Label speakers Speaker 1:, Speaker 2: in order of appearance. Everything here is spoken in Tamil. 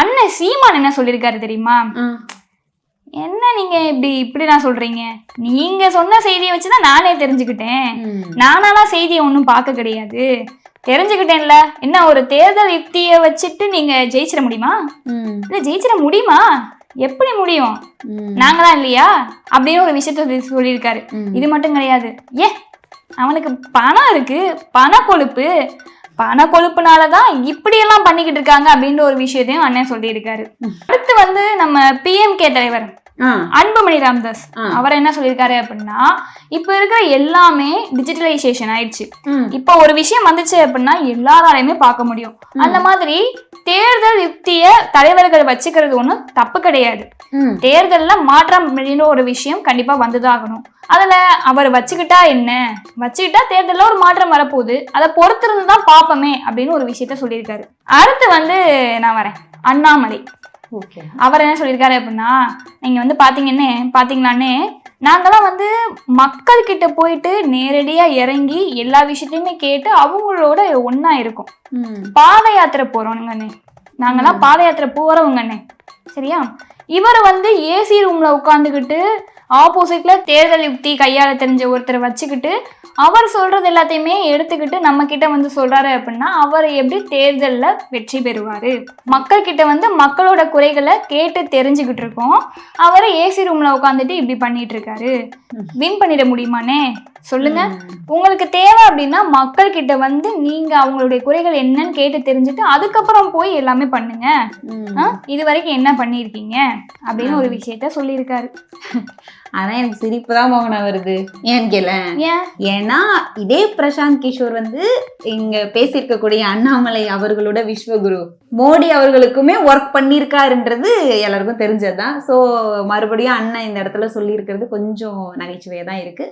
Speaker 1: அண்ணன் சீமான் என்ன சொல்லியிருக்காரு தெரியுமா? என்ன நீங்க இப்படி நான் சொல்றீங்க, நீங்க சொன்ன செய்தியை வச்சுதான் நானே தெரிஞ்சுக்கிட்டேன். நானாலாம் செய்தியை ஒன்றும் பார்க்க கிடையாது, தெரிஞ்சுக்கிட்டேன்ல. என்ன ஒரு தேர்தல் யுக்தியை வச்சுட்டு நீங்க ஜெயிச்சிட முடியுமா? இல்ல ஜெயிச்சிட முடியுமா? எப்படி முடியும்? நாங்களாம் இல்லையா அப்படின்னு ஒரு விஷயத்த சொல்லியிருக்காரு. இது மட்டும் கிடையாது, அவனுக்கு பணம் இருக்கு, பண கொழுப்புனாலதான் இப்படியெல்லாம் பண்ணிக்கிட்டு இருக்காங்க அப்படின்ற ஒரு விஷயத்தையும் அண்ணன் சொல்லியிருக்காரு. அடுத்து நம்ம PMK தலைவர் அன்புமணி ராமதாஸ் அவர் என்ன சொல்லியிருக்காரு அப்படின்னா, இப்ப இருக்கிற எல்லாமே டிஜிட்டலைசேஷன் ஆயிடுச்சு. இப்ப ஒரு விஷயம் வந்துச்சு அப்படின்னா எல்லாராலையுமே பார்க்க முடியும். அந்த மாதிரி தேர்தல் யுக்திய தலைவர்கள் வச்சுக்கிறது ஒண்ணும் தப்பு கிடையாது. தேர்தல்ல மாற்றம் அப்படின்னு ஒரு விஷயம் கண்டிப்பா வந்துதான் ஆகணும். அதுல அவர் வச்சுக்கிட்டா என்ன, வச்சுக்கிட்டா தேர்தல்ல ஒரு மாற்றம் வரப்போகுது, அதை பொறுத்திருந்துதான் பாப்போமே அப்படின்னு ஒரு விஷயத்த சொல்லியிருக்காரு. அடுத்து நான் வரேன், அண்ணாமலை. அவர் என்ன சொல்லியிருக்காரு அப்படின்னா, நீங்க பாத்தீங்களான்னே நாங்கெல்லாம் மக்கள் கிட்ட போயிட்டு நேரடியா இறங்கி எல்லா விஷயத்தையுமே கேட்டு அவங்களோட ஒன்னா இருக்கும். பாத யாத்திரை போறோம்ங்கண்ணே, நாங்கெல்லாம் பாத யாத்திரை போறவங்கண்ணே, சரியா? இவர் ஏசி ரூம்ல உட்காந்துக்கிட்டு ஆப்போசிட்ல தேர்தல் யுக்தி கையாள தெரிஞ்ச ஒருத்தரை வச்சுக்கிட்டு அவர் சொல்றது எல்லாத்தையுமே எடுத்துக்கிட்டு நம்ம கிட்ட சொல்றாரு அப்படின்னா அவர் எப்படி தேர்தல்ல வெற்றி பெறுவாரு? மக்கள் கிட்ட மக்களோட குறைகளை கேட்டு தெரிஞ்சுக்கிட்டு இருக்கோம். அவரை ஏசி ரூம்ல உட்காந்துட்டு இப்படி பண்ணிட்டு இருக்காரு. வின் பண்ணிட முடியுமானே சொல்லுங்க? உங்களுக்கு தேவை அப்படின்னா மக்கள் கிட்ட நீங்க அவங்களுடைய குறைகள் என்னன்னு கேட்டு தெரிஞ்சுட்டு அதுக்கப்புறம் போய் எல்லாமே பண்ணுங்க. இது வரைக்கும் என்ன பண்ணிருக்கீங்க அப்படின்னு ஒரு விஷயத்த சொல்லியிருக்காரு.
Speaker 2: ஆனா எனக்கு சிரிப்பு தான் மோகனா வருது. ஏன்னு கேள, ஏன்னா இதே பிரசாந்த் கிஷோர் இங்க பேசியிருக்கக்கூடிய அண்ணாமலை அவர்களோட விஸ்வகுரு மோடி அவர்களுக்குமே ஒர்க் பண்ணியிருக்காருன்றது எல்லாருக்கும் தெரிஞ்சதுதான். ஸோ மறுபடியும் அண்ணன் இந்த இடத்துல சொல்லியிருக்கிறது கொஞ்சம் நகைச்சுவையா தான் இருக்கு.